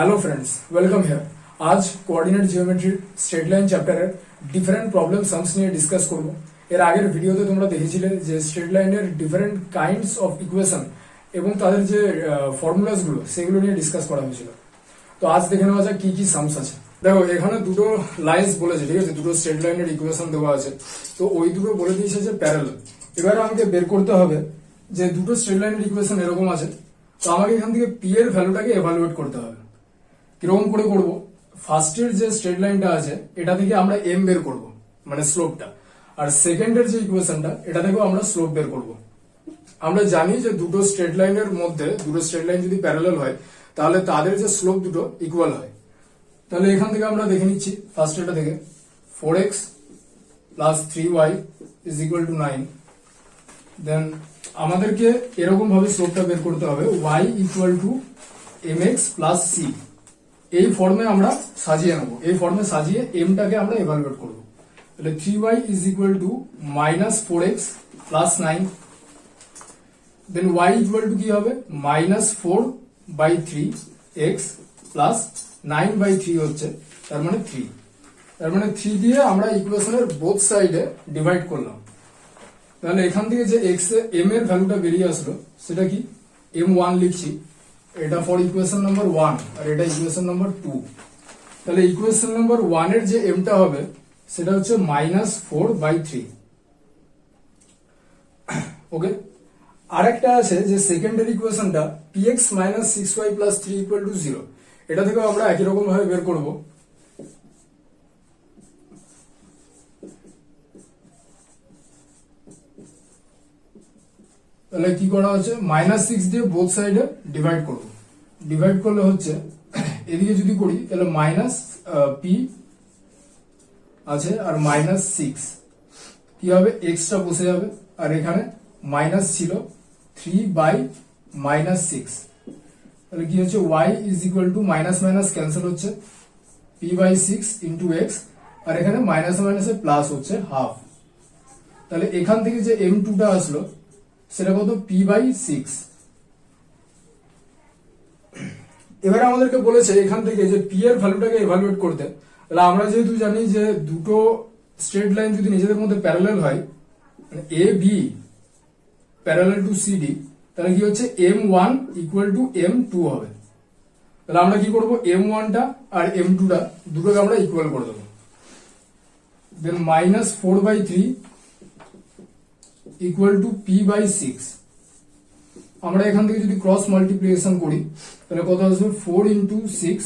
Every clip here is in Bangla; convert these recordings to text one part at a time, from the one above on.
Hello friends, welcome here. आज কোঅর্ডিনেট জিওমেট্রির স্ট্রেট লাইন চ্যাপ্টারের ডিফারেন্ট প্রবলেম সামস নিয়ে ডিসকাস করব। এর আগের ভিডিওতে তোমরা দেখেছিলে যে স্ট্রেট লাইনের ডিফারেন্ট কাইন্ডস অফ ইকুয়েশন এবং তাদের যে ফর্মুলাস গুলো সেগুলো নিয়ে ডিসকাস করা হয়েছিল। তো আজ দেখে নেওয়া যাক কি কি সামস আছে। দেখো, এখানে দুটো লাইন্স বলেছে, ঠিক আছে, দুটো স্ট্রেট লাইনের ইকুয়েশন দেওয়া আছে। তো ওই দুটো বলে দিয়েছে যে প্যারালাল। এবারে আমাকে বের করতে হবে যে দুটো স্ট্রেট লাইনের ইকুয়েশন এরকম আছে, তো আমাকে এখান থেকে পি এর ভ্যালুটাকে এভালুয়েট করতে হবে। কিরকম করে করব? ফার্স্টের যে স্ট্রেট লাইনটা আছে এটা থেকে আমরা এম বের করব, মানে স্লোপটা, আর সেকেন্ডের যে ইকুয়েশনটা এটা থেকেও আমরা স্লোপ বের করব। আমরা জানি যে দুটো স্ট্রেট লাইনের মধ্যে দুটো স্ট্রেট লাইন যদি প্যারালাল হয় তাহলে তাদের যে স্লোপ দুটো ইকুয়াল হয়। তাহলে এখান থেকে আমরা দেখে নিচ্ছি ফার্স্টেরটা থেকে 4x plus 3y is equal two 9। দেন আমাদেরকে এরকম ভাবে স্লোপটা বের করতে হবে y equal two mx plus c। এই ফর্মে আমরা সাজিয়ে নেব, এই ফর্মে সাজিয়ে এমটাকে আমরা এভালুয়েট করব। তাহলে 3y is equal to minus 4x plus 9। Then y equal to কি হবে? মাইনাস 4/3x প্লাস 9/3 হচ্ছে, তার মানে 3। তার মানে 3 দিয়ে আমরা ইকুয়েশনের বোথ সাইডে ডিভাইড করলাম। তাহলে এখান থেকে যে x এ m এর ভ্যালুটা বেরিয়ে আসলো সেটা কি? m1 লিখছি, এটা ফর ইকুয়েশন নাম্বার 1 আর এটা ইকুয়েশন নাম্বার 2। তাহলে ইকুয়েশন নাম্বার 1 এর যে এমটা হবে সেটা হচ্ছে -4/3। ওকে, আরেকটা আছে যে সেকেন্ডারি ইকুয়েশনটা px - 6y + 3 = 0। এটা থেকেও আমরা একই রকম ভাবে বের করব। তাহলে কি করা হচ্ছে? -6 দিয়ে বোথ সাইডে ডিভাইড করব। ডিভাইড করলে হচ্ছে এদিকে যদি করি তাহলে মাইনাস পি আছে আর -6 কি হবে? এক্সটা বসে যাবে আর এখানে মাইনাস ছিল 3/-6। তাহলে কি হচ্ছে? y is equal to minus minus cancel হচ্ছে, p/6 ইন্টু এক্স, আর এখানে মাইনাস মাইনাসে প্লাস হচ্ছে হাফ। তাহলে এখান থেকে যে m2টা আসলো সেটা কত? p/6। এবারে আমাদেরকে বলেছে এখান থেকে যে পি এর ভ্যালুটাকে এভালুয়েট করতে। তাহলে আমরা যেহেতু জানি যে দুটো স্ট্রেট লাইন যদি নিজেদের মধ্যে প্যারালাল হয়, মানে A B parallel to CD, তাহলে কি হচ্ছে? m1 ইকুয়াল টু m2 হবে। তাহলে আমরা কি করব? m1টা আর m2টা দুটোকে আমরা ইকুয়াল করে দেবো। দেন -4/3 ইকুয়াল টু p/6। আমরা এখান থেকে যদি ক্রস মাল্টিপ্লিকেশন করি তাহলে কত আসবে? 4 ইন্টু 6,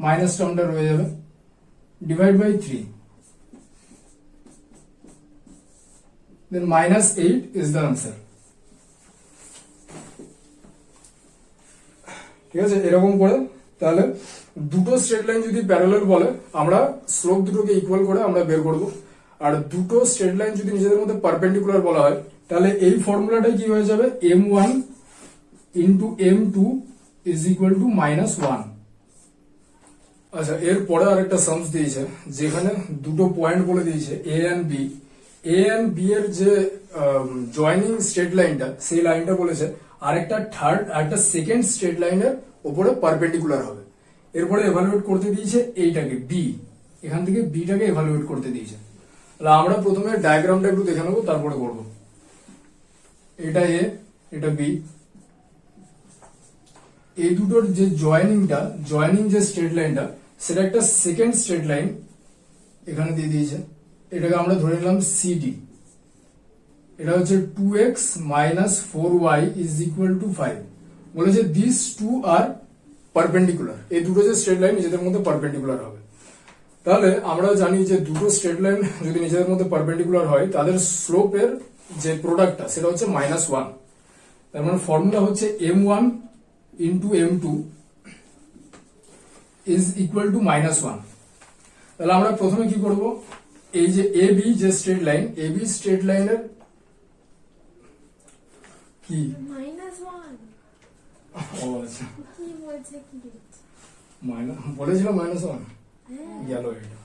মাইনাস টার্মটা রয়ে যাবে, divide by 3, then -8 is the answer. ঠিক আছে, এরকম করে তাহলে দুটো স্ট্রেট লাইন যদি প্যারালাল বলে আমরা স্লোপ দুটোকে ইকুয়াল করে আমরা বের করব। আর দুটো স্ট্রেট লাইন যদি নিজেদের মধ্যে পারপেন্ডিকুলার বলা হয় তাহলে এই ফর্মুলাটাই কি হয়ে যাবে? m1 into m2 is equal to -1। আচ্ছা, এরপরে আরেকটা সামস দিয়েছে যেখানে দুটো পয়েন্ট বলে দিয়েছে A and B. A and B এর যে জয়েনিং স্ট্রেট লাইনটা, সেই লাইনটা বলেছে আরেকটা সেকেন্ড স্ট্রেট লাইনের উপরে পারপেন্ডিকুলার হবে। এরপরে এভালুয়েট করতে দিয়েছে এইটাকে বি, এখান থেকে বিটাকে এভালুয়েট করতে দিয়েছে। তাহলে আমরা প্রথমে ডায়াগ্রামটা একটু দেখে নেবো, তারপরে করবো। এটা এ, এটা বি, এই দুটোর যে জয়েনিং যে স্ট্রেট লাইনটা সেটা একটা সেকেন্ড স্ট্রেট লাইন এখানে দিয়ে দিয়েছে। এটাকে আমরা ধরে নিলাম সিডি। এটা হচ্ছে 2x - 4y is equal to 5। বলেছে দিস টু আর পারপেন্ডিকুলার। এই দুটো যে স্ট্রেট লাইন নিজেদের মধ্যে পারপেন্ডিকুলার হবে। তাহলে আমরা জানি যে দুটো স্ট্রেট লাইন যদি নিজেদের মধ্যে পারপেন্ডিকুলার হয় তাদের স্লোপের যে প্রোডাক্টটা সেটা হচ্ছে -1। তার মানে ফর্মুলা হচ্ছে m1 into m2 is equal to -1। তাহলে আমরা প্রথমে কি করব? এই যে এ বি যে straight line, A B straight লাইনের কি -1 ও আচ্ছা, কি বলছে? কি বলেছিল -1 গেল এটা।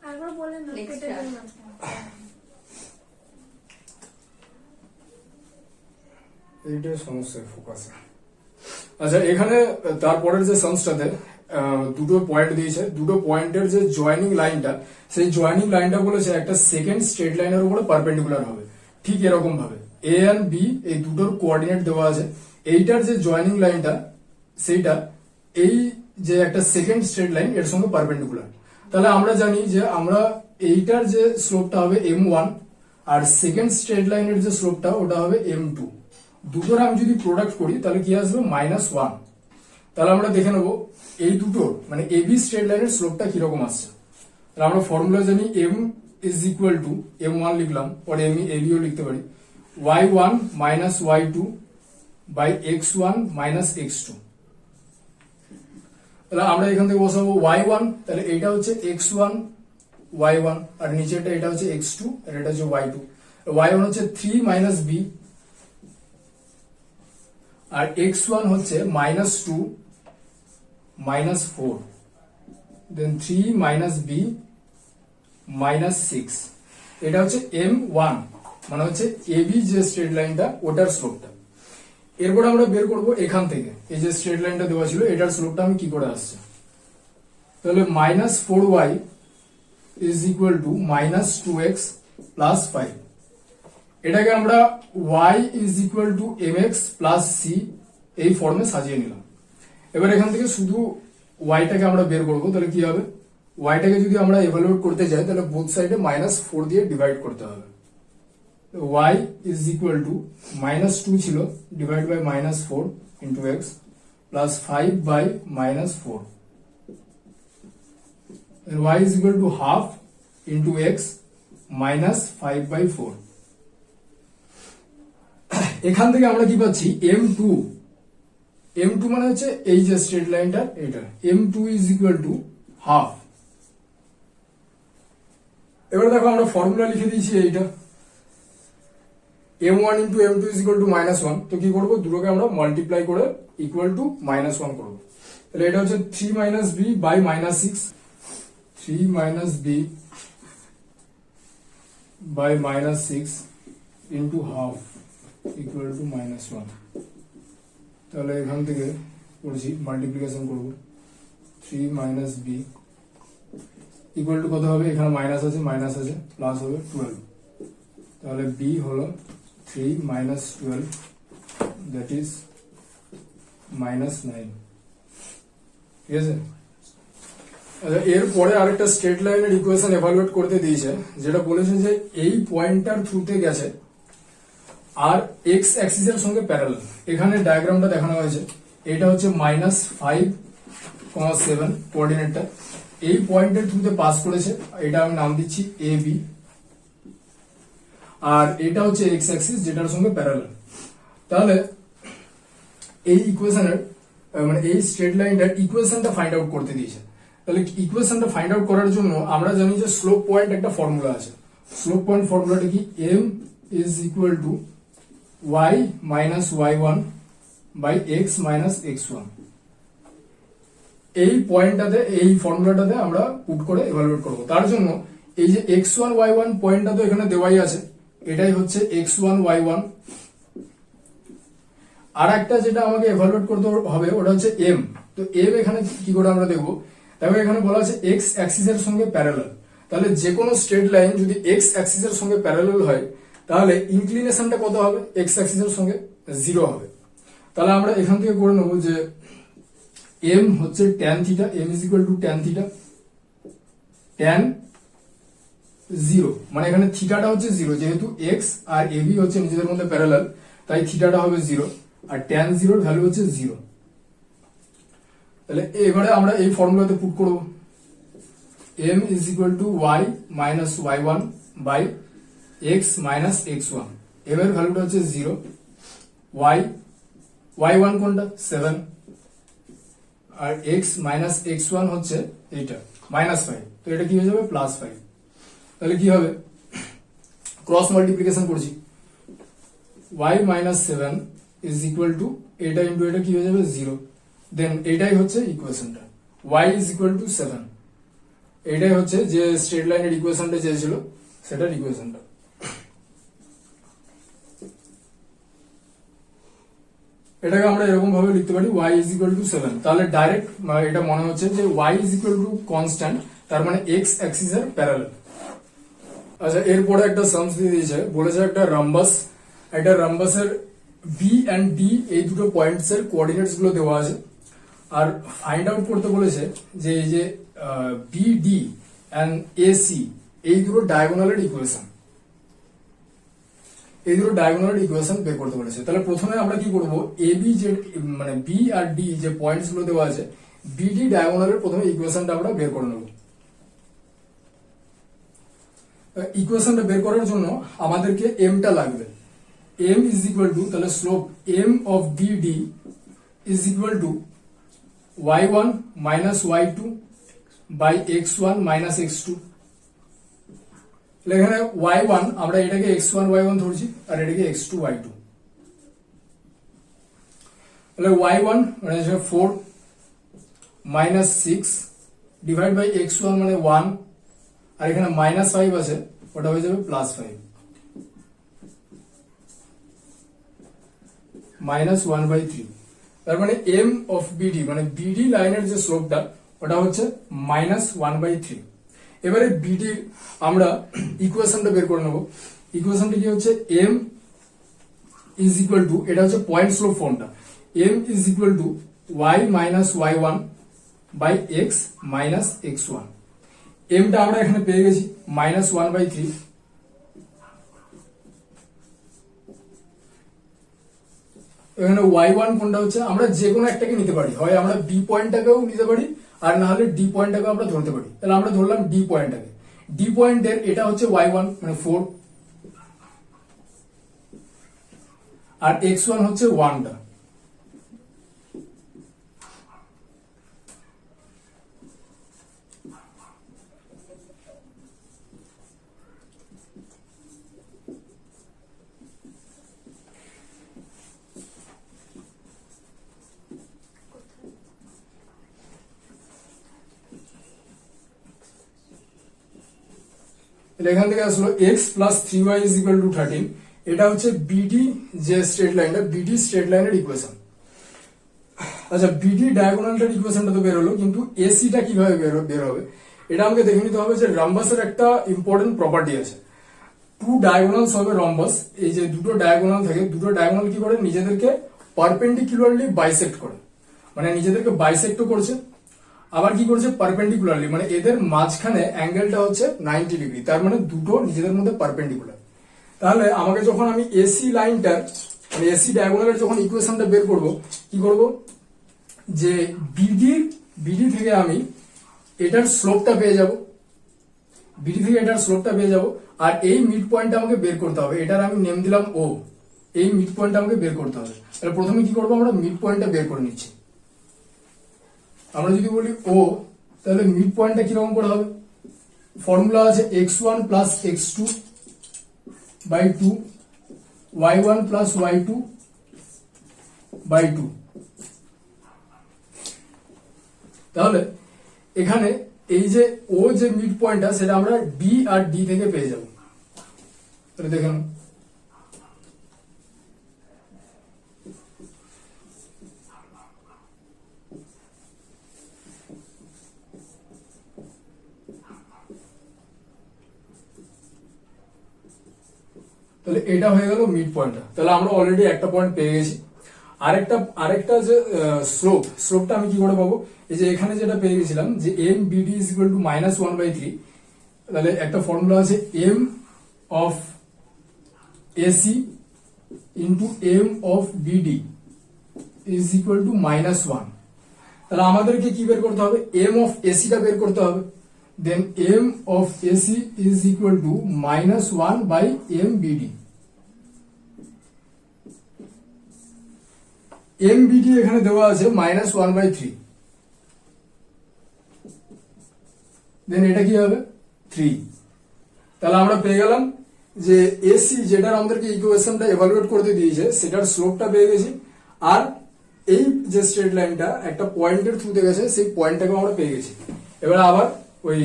আবার বলেন না, কেটে দেন না। এইটাই সমস্যা, ফোকাসে। আচ্ছা এখানে তারপরের যে সামসটাতে দুটো পয়েন্ট দিয়েছে, দুটো পয়েন্টের যে জয়েনিং লাইনটা, সেই জয়েনিং লাইনটা বলেছে একটা সেকেন্ড স্ট্রেট লাইনের উপরে পারপেন্ডিকুলার হবে। ঠিক এরকম ভাবে এ এন্ড বি এই দুটোর কোঅর্ডিনেট দেওয়া আছে, এইটার যে জয়েনিং লাইনটা সেইটা এই যে একটা সেকেন্ড স্ট্রেট লাইন এর সঙ্গে পারপেন্ডিকুলার। তাহলে আমরা জানি যে আমরা এইটার যে স্লোপটা হবে m1 আর সেকেন্ড স্ট্রেট লাইনের যে স্লোপটা ওটা হবে m2। দুটোর আমি যদি প্রোডাক্ট করি তাহলে কি আসবে -1। তাহলে আমরা দেখে নেবো এই দুটোর মানে এবি স্ট্রেট লাইনের স্লোপটা কিরকম আসছে। তাহলে আমরা ফর্মুলা জানি m is equal two m1 লিখলাম, পরে আমি এবিও লিখতে পারি y1 minus y2 by x1 minus x2। তাহলে আমরা এখান থেকে বসাবো y1, তাহলে এটা হচ্ছে x1 y1 আর নিচেটা এটা হচ্ছে x2 আর এটা হচ্ছে y2। y1 হচ্ছে 3 মাইনাস b আর x1 হচ্ছে -2 মাইনাস 4, দেন 3 মাইনাস b মাইনাস 6। এটা হচ্ছে m1 মানে হচ্ছে এবি যে স্ট্রেট লাইনটা ওটার স্লোপটা। এরপর আমরা বের করব এখান থেকে এই যে স্ট্রেট লাইনটা দেওয়া ছিল এটার স্লোপটা আমি কি করে আসছে। তাহলে -4y is equal two -2x plus 5। এটাকে আমরা y is equal two mx plus c এই ফর্মে সাজিয়ে নিলাম। এবার এখান থেকে শুধু y-টাকে আমরা বের করবো, তাহলে কি হবে y-টাকে যদি আমরা এভালুয়েট করতে যাই তাহলে বোথ সাইডে -4 দিয়ে ডিভাইড করতে হবে। y ইজ ইকুয়াল টু -2 ছিল divide by -4 into x plus 5 by -4, y is equal to half into x minus 5 by 4। এখান থেকে আমরা কি পাচ্ছি m2 মানে হচ্ছে এই যে স্ট্রেট লাইনটা এটা m2 is equal to half. এবার দেখো আমরা ফর্মুলা লিখে দিয়েছি এইটা m1 into m2 is equal to -1। তো কি করবো দুটোকে আমরা মাল্টিপ্লাই করে ইকুয়াল টু -1 করবো। তাহলে এটা হচ্ছে 3 minus b by -6, 3 minus b by -6 into half equal to -1। তাহলে এখান থেকে করছি মাল্টিপ্লিকেশন করবো 3 মাইনাস b ইকুয়াল টু কত হবে, এখানে মাইনাস আছে প্লাস হবে 12। তাহলে b হলো 3 মাইনাস 12 দ্যাট ইজ -9। ঠিক আছে। এরপরে আরেকটা স্ট্রেট লাইনের ইকুয়েশন এভালুয়েট করতে দিয়েছে, যেটা বলেছে যে এই পয়েন্টটার থ্রুতে গেছে আর এক্স অ্যাক্সিস এর সঙ্গে প্যারালাল। এখানে ডায়াগ্রামটা দেখানো হয়েছে, এটা হচ্ছে -5,7 কোঅর্ডিনেটটা এই পয়েন্টের থ্রুতে পাস করেছে, এটা আমি নাম দিচ্ছি এ বি, আর এটা হচ্ছে এক্স অ্যাক্সিস যেটার সঙ্গে প্যারালাল। তাহলে এই ইকুয়েশনের মানে এই স্ট্রেট লাইনটার ইকুয়েশনটা ফাইন্ড আউট করতে দিয়েছে। তাহলে ইকুয়েশনটা ফাইন্ড আউট করার জন্য আমরা জানি যে স্লোপ পয়েন্ট একটা ফর্মুলা আছে। স্লোপ পয়েন্ট ফর্মুলাটা কি, m is equal to y minus y1 by x minus x1। এই পয়েন্টটাতে এই ফর্মুলাটাতে আমরা পুট করে এভালুয়েট করব। তার জন্য এই যে x1 y1 পয়েন্টটা তো এখানে দেওয়াই আছে, এটাই হচ্ছে x1 y1। আর একটা যেটা আমাকে এভালুয়েট করতে হবে ওটা হচ্ছে m। তো m এখানে কি করে আমরা দেখবো, তাহলে এখানে বলা আছে x অ্যাক্সিস এর সঙ্গে প্যারালাল। তাহলে যে কোনো স্ট্রেট লাইন যদি x অ্যাক্সিস এর সঙ্গে প্যারালাল হয় তাহলে ইনক্লিনেশনটা কত হবে, x অ্যাক্সিস এর সঙ্গে 0 হবে। তাহলে আমরা এখান থেকে করে নেব যে m হচ্ছে tan theta, m is equal two tan theta, tan 0 মানে এখানে থিটাটা হচ্ছে 0, যেহেতু x আর ab হচ্ছে নিজেদের মধ্যে প্যারালাল তাই থিটাটা হবে 0 আর tan 0 এর ভ্যালু হচ্ছে 0। তাহলে এবারে আমরা এই ফর্মুলাতে পুট করব m is equal to y minus y1 by x minus x1। m এর ভ্যালুটা হচ্ছে 0, y1 কোনটা 7 আর x মাইনাস x1 হচ্ছে এইটা -5, তো এটা কি হয়ে যাবে +5। তাহলে কি হবে, ক্রস মাল্টিপ্লিকেশন করছি, y minus 7 is equal to এটা ইন্টু এটা কি হয়ে যাবে 0, দেন এটাই হচ্ছে ইকুয়েশনটা y ইজ ইকুয়াল টু 7। এটাই হচ্ছে যে স্ট্রেট লাইনের ইকুয়েশনটা চেয়েছিল সেটার ইকুয়েশনটা। এটাকে আমরা এরকম ভাবে লিখতে পারি y ইজ ইকুয়াল টু 7। তাহলে ডাইরেক্ট এটা মনে হচ্ছে যে y is equal to constant, তার মানে x অ্যাক্সিস এর প্যারালাল। আচ্ছা, এরপরে একটা সামস দিয়ে দিয়েছে, বলেছে একটা রাম্বাসের বি এন্ড ডি এই দুটো পয়েন্টস এর কোঅর্ডিনেটস গুলো দেওয়া আছে, আর ফাইন্ড আউট করতে বলেছে যে এই যে বিডি এন্ড এসি এই দুটো ডায়াগোনালের ইকুয়েশন, বের করতে বলেছে। তাহলে প্রথমে আমরা কি করব, এ বি যে মানে বি আর ডি যে পয়েন্টস গুলো দেওয়া আছে, বিডি ডায়াগোনালের প্রথমে ইকুয়েশনটা আমরা বের করে নেব। ইকুয়েশনটা বের করার জন্য আমাদেরকে এমটা লাগবে। এম ইজ ইকুয়াল টু, তাহলে slope M of BD is equal to y1 minus y2 by x1 minus x2। এখানে y1 আমরা এটাকে x1 y1 ধরছি আর এটাকে x2 y2। তাহলে y1 মানে 4 মাইনাস 6 ডিভাইড বাই x1 মানে 1, আর এখানে মাইনাস 5 আছে, ওটা হয়ে যাবে প্লাস 5 মাইনাস 1/3। তার মানে এম অফ বিডি মানে বিডি লাইনের যে স্লোপটা ওটা হচ্ছে মাইনাস 1/3। এবারে বিডি আমরা ইকুয়েশনটা বের করে নেব। ইকুয়েশনটা কি হচ্ছে, এম ইজ ইকুয়াল টু, এটা হচ্ছে পয়েন্ট স্লোপ ফর্মটা, M is equal to Y minus y1 by X minus x1। এমটা আমরা এখানে পেয়ে গেছি মাইনাস 1/3। এখানে y1 কোনটা হচ্ছে, আমরা যে কোনো একটাকে নিতে পারি, হয় আমরা বি পয়েন্টটাকেও নিতে পারি আর না হলে ডি পয়েন্টটাকেও আমরা ধরতে পারি। তাহলে আমরা ধরলাম ডি পয়েন্টটাকে। ডি পয়েন্টের এটা হচ্ছে y1 মানে 4, আর x1 হচ্ছে 1টা। এখান থেকে আসলো x plus 3y is equal two 13। এটা হচ্ছে বিডি যে স্ট্রেট লাইনটা, বিডি স্ট্রেট লাইনের ইকুয়েশন। আচ্ছা, বিডি ডায়াগোনালটার ইকুয়েশনটা তো বের হলো, কিন্তু এসিটা কিভাবে বের হবে এটা আমাকে দেখে নিতে হবে। যে রাম্বাসের একটা ইম্পর্টেন্ট প্রপার্টি আছে, টু ডায়াগোনালস হবে রম্বাস। এই যে দুটো ডায়াগোনাল থাকে, দুটো ডায়াগোনাল কি করে, নিজেদেরকে পারপেন্ডিকুলারলি বাইসেক্ট করে, মানে নিজেদেরকে বাইসেক্ট করছে, আবার কি করছে পারপেন্ডিকুলারলি, মানে এদের মাঝখানে অ্যাঙ্গেলটা হচ্ছে 90 ডিগ্রি, তার মানে দুটো নিজেদের মধ্যে পারপেন্ডিকুলার। তাহলে আমাকে যখন আমি এসি লাইনটার মানে এসি ডায়াগোনালের যখন ইকুয়েশনটা বের করব, কি করব, যে বিডি থেকে আমি এটার স্লোপটা পেয়ে যাব, আর এই মিড পয়েন্টটা আমাকে বের করতে হবে। এটার আমি নেম দিলাম ও, এই মিড পয়েন্টটা আমাকে বের করতে হবে। তাহলে প্রথমে কি করবো, আমরা মিড পয়েন্টটা বের করে নিচ্ছি। আমরা যদি বলি ও, তাহলে মিড পয়েন্টটা কিরকম করে হবে, ফর্মুলা আছে x1 plus x2 by 2, y1 plus y2 by 2। তাহলে এখানে এই যে ও যে মিড পয়েন্টটা সেটা আমরা বি আর ডি থেকে পেয়ে যাব। তাহলে দেখেন, তাহলে এটা হয়ে গেল মিড পয়েন্টটা। তাহলে আমরা অলরেডি একটা পয়েন্ট পেয়ে গেছি। আরেকটা যে স্লোপটা আমি কি করে পাবো, এই যে এখানে যেটা পেয়ে গেছিলাম যে M BD is equal to minus 1/3, তাহলে একটা ফর্মুলা আছে M of AC into M of BD is equal to minus 1। তাহলে আমাদেরকে কি বের করতে হবে, এম অফ এসিটা বের করতে হবে। Then M of AC is equal to minus 1 by M BD. M BD এখানে দেওয়া আছে মাইনাস 1/3, দেন এটা কি হবে 3। তাহলে আমরা পেয়ে গেলাম যে এসি যেটার আমাদেরকে ইকুয়েশনটা এভালুয়েট করতে দিয়েছে সেটার স্লোপটা পেয়ে গেছি, আর এই যে স্ট্রেট লাইনটা একটা পয়েন্টের থ্রুতে গেছে সেই পয়েন্টটাকে আমরা পেয়ে গেছি। এবার আবার ওই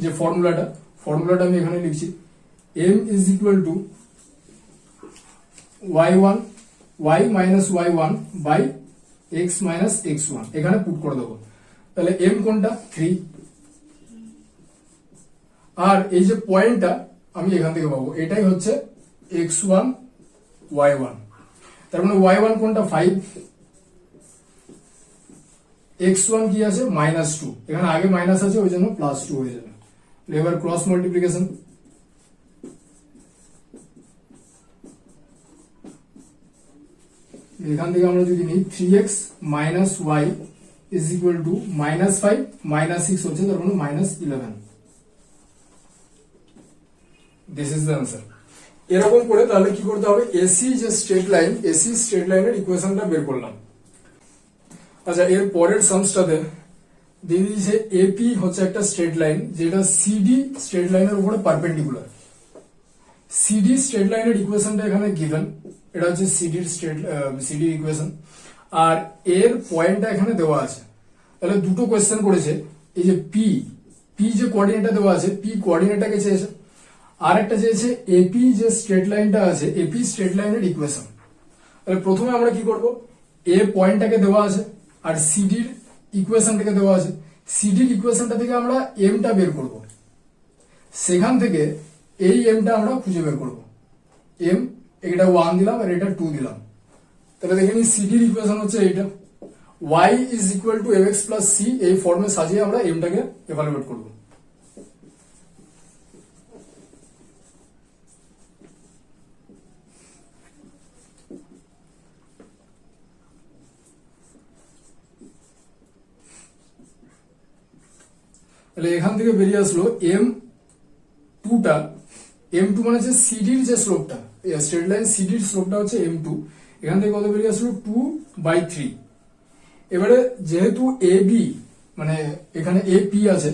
যে ফর্মুলাটা আমি এখানে লিখছি, m is equal to y1 y minus Y one by X minus X one এখানে পুট করে দেবো। তাহলে m কোনটা 3, আর এই যে পয়েন্টটা আমি এখান থেকে পাবো এটাই হচ্ছে x1 y1, তার মানে y1 কোনটা 5, x1 কি আছে -2, এখানে আগে মাইনাস আছে ওই জন্য +2 হয়ে যাবে। এবার ক্রস মাল্টিপ্লিকেশন, এখান থেকে আমরা যদি নিই 3x minus Y is equal to -5 -6 হচ্ছে, তার মানে -11। This is the answer. এরকম করে তাহলে কি করতে হবে, এসি যে স্ট্রেট লাইন, এসি স্ট্রেট লাইনের ইকুয়েশনটা বের করলাম। আচ্ছা, এর পরের সামসটাতে দিয়ে দিয়েছে এপি হচ্ছে একটা স্ট্রেট লাইন যেটা সিডি স্ট্রেট লাইনের উপরে পারপেন্ডিকুলার। সিডি স্ট্রেট লাইনের ইকুয়েশনটা এখানে গিভেন, এটা হচ্ছে সিডি ইকুয়েশন, আর এর পয়েন্টটা এখানে দেওয়া আছে। তাহলে দুটো কোয়েশ্চেন করেছে, এই যে পি যে কোঅর্ডিনেটটা দেওয়া আছে, পি কোঅর্ডিনেটটাকে চেয়েছে, আর একটা চেয়েছে এপি যে স্ট্রেট লাইনটা আছে, এপি স্ট্রেট লাইনের ইকুয়েশন। তাহলে প্রথমে আমরা কি করব, এ পয়েন্টটাকে দেওয়া আছে আর সিডির ইকুয়েশনটাকে দেওয়া আছে, সিডির ইকুয়েশনটা থেকে আমরা এমটা বের করব, সেখান থেকে এই এমটা আমরা খুঁজে বের করব। এম এটা 1 দিলাম আর এটা 2 দিলাম। তাহলে দেখে নিই সিডির ইকুয়েশন হচ্ছে এইটা, y is equal two mx plus c, এই ফর্মে সাজিয়ে আমরা এমটাকে ইভালুয়েট করব। তাহলে এখান থেকে বেরিয়ে আসলো m2 মানে হচ্ছে সিডির যে স্লোপটা, স্ট্রেট লাইন সিডির স্লোপটা হচ্ছে m2, এখান থেকে কত বেরিয়ে আসলো 2/3। এবারে যেহেতু এবি মানে এখানে এপি আছে,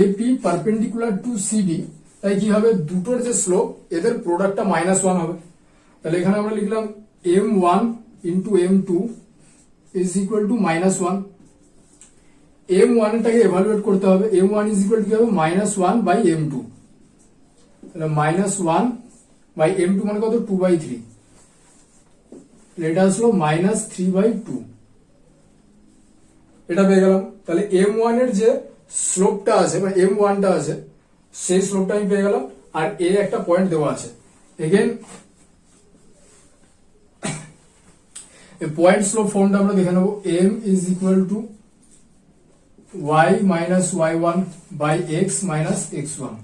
এপি পারপেন্ডিকুলার টু সিডি, তাই কি হবে, দুটোর যে স্লোপ এদের প্রোডাক্টটা -1 হবে। তাহলে এখানে আমরা লিখলাম m1 into m2 is equal to -1। m1 টাকে এভালুয়েট করতে হবে, m1 ইজ ইকুয়াল টু কি হবে, -1/m2। তাহলে -1/m2 মানে কত, 2/3। এটা আসলো -3/2, এটা পেয়ে গেলাম। তাহলে m1 এর যে স্লোপটা আছে বা m1টা আছে, সেই স্লোপটা আমি পেয়ে গেলাম, আর এ একটা পয়েন্ট দেওয়া আছে। এগেন পয়েন্ট স্লোপ ফর্মটা আমরা দেখে নেবো, m is equal to y minus y1 by x minus x1।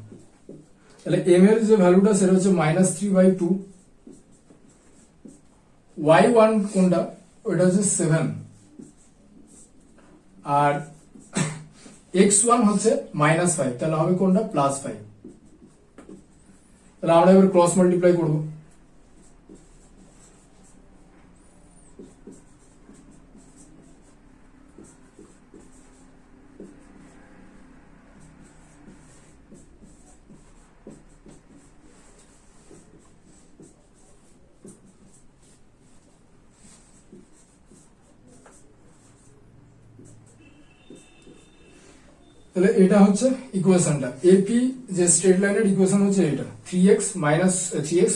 তাহলে m এর যে ভ্যালুটা সেটা হচ্ছে -3/2, y1 কোনটা, ওটা হচ্ছে 7, আর x1 হচ্ছে -5, তাহলে হবে কোনটা, +5। তাহলে আমরা এবার ক্রস মাল্টিপ্লাই করবো। তাহলে এটা হচ্ছে ইকুয়েশনটা, এপি যে স্ট্রেট লাইনের ইকুয়েশন হচ্ছে এটা, 3x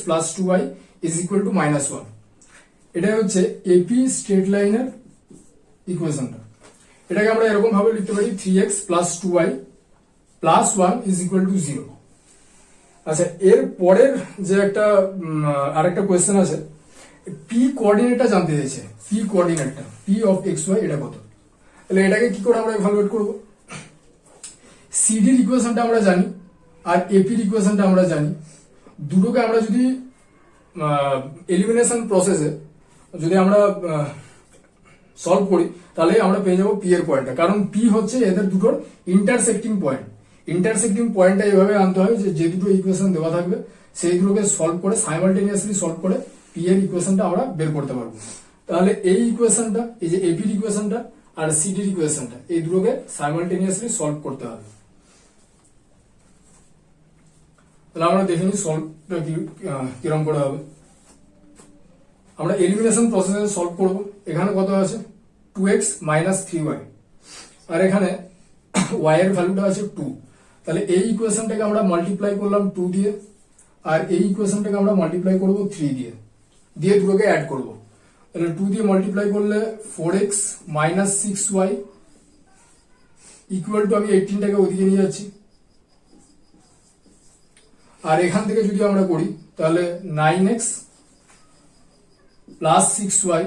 plus 2y is equal to -1। এটাই হচ্ছে এপি স্ট্রেট লাইনের ইকুয়েশনটা। এটাকে আমরা এরকম ভাবে লিখতে পারি, 3x plus 2y plus 1 is equal two 0। আচ্ছা, এর পরের যে একটা আরেকটা কোয়েশ্চেন আছে, পি কোঅর্ডিনেটটা জানতে চাইছে, পি কোঅর্ডিনেটটা, পি অফ এক্স ওয়াই এটা কত। তাহলে এটাকে কি করে আমরা ইভালুয়েট করবো, সিডির ইকুয়েশনটা আমরা জানি আর এপির ইকুয়েশনটা আমরা জানি, দুটোকে আমরা যদি এলিমিনেশন প্রসেসে যদি আমরা সলভ করি, তাহলে আমরা পেয়ে যাবো পি এর পয়েন্টটা, কারণ পি হচ্ছে এদের দুটোর ইন্টারসেক্টিং পয়েন্ট। ইন্টারসেক্টিং পয়েন্টটা এইভাবে আনতে হয় যে দুটো ইকুয়েশন দেওয়া থাকবে সেই দুটোকে সলভ করে, সাইমালটেনিয়াসলি সলভ করে পি এর ইকুয়েশনটা আমরা বের করতে পারবো। তাহলে এই ইকুয়েশনটা, এই যে এপির ইকুয়েশনটা আর সিডির ইকুয়েশনটা, এই দুটোকে সাইমালটেনিয়াসলি সলভ করতে হবে। তাহলে আমরা দেখে নিই সলভটা কিরকম করে হবে। আমরা এলিমিনেশন প্রসেসে সলভ করব। এখানে কত আছে, 2x মাইনাস 3y, আর এখানে y এর ভ্যালুটা আছে 2। তাহলে এই ইকুয়েশনটাকে আমরা মাল্টিপ্লাই করলাম 2 দিয়ে, আর এই ইকুয়েশনটাকে আমরা মাল্টিপ্লাই করব 3 দিয়ে, দুটোকে অ্যাড করব। তাহলে 2 দিয়ে মাল্টিপ্লাই করলে 4x minus 6y equal to আমি 18টাকে ওদিকে নিয়ে যাচ্ছি, আর এখান থেকে যদি আমরা করি তাহলে 9x plus 6y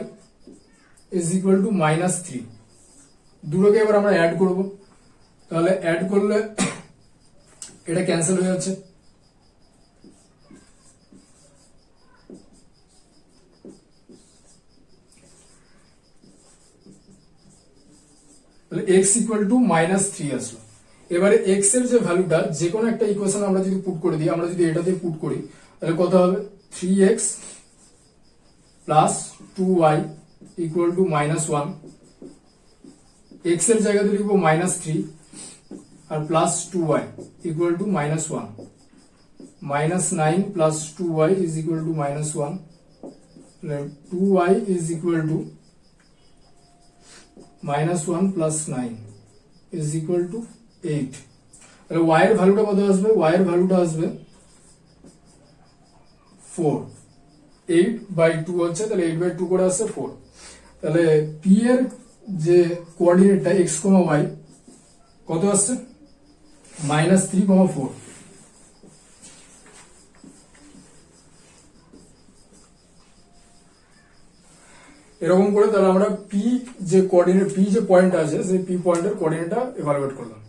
is equal to minus 3। দুটোকে এবার আমরা অ্যাড করব, তাহলে অ্যাড করলে এটা ক্যান্সেল হয়ে যাচ্ছে, তাহলে x ইকুয়াল টু মাইনাস 3 আসলো। এবারে x এর যে ভ্যালুটা যে কোনো একটা ইকুয়েশন আমরা যদি পুট করে দিই, আমরা যদি এটাতে পুট করি তাহলে কত হবে 3x plus 2y equal to minus 1। x এর জায়গাতে লিখবো মাইনাস 3 আর plus 2y equal to minus 1, minus 9 plus 2y is equal to minus 1, 2y is equal to minus 1 plus 9 is equal to 8। তাহলে y এর ভ্যালুটা কত আসবে, y এর ভ্যালুটা আসবে 4, 8/2 হচ্ছে, তাহলে 8/2 করে আসছে 4। তাহলে p এর যে কোঅর্ডিনেটটা x, y কত আসছে মাইনাস 3,4। এরকম করে তাহলে আমরা p যে কোঅর্ডিনেট, p যে পয়েন্ট আছে সেই p পয়েন্টের কোঅর্ডিনেটটা এভালুয়েট করলাম।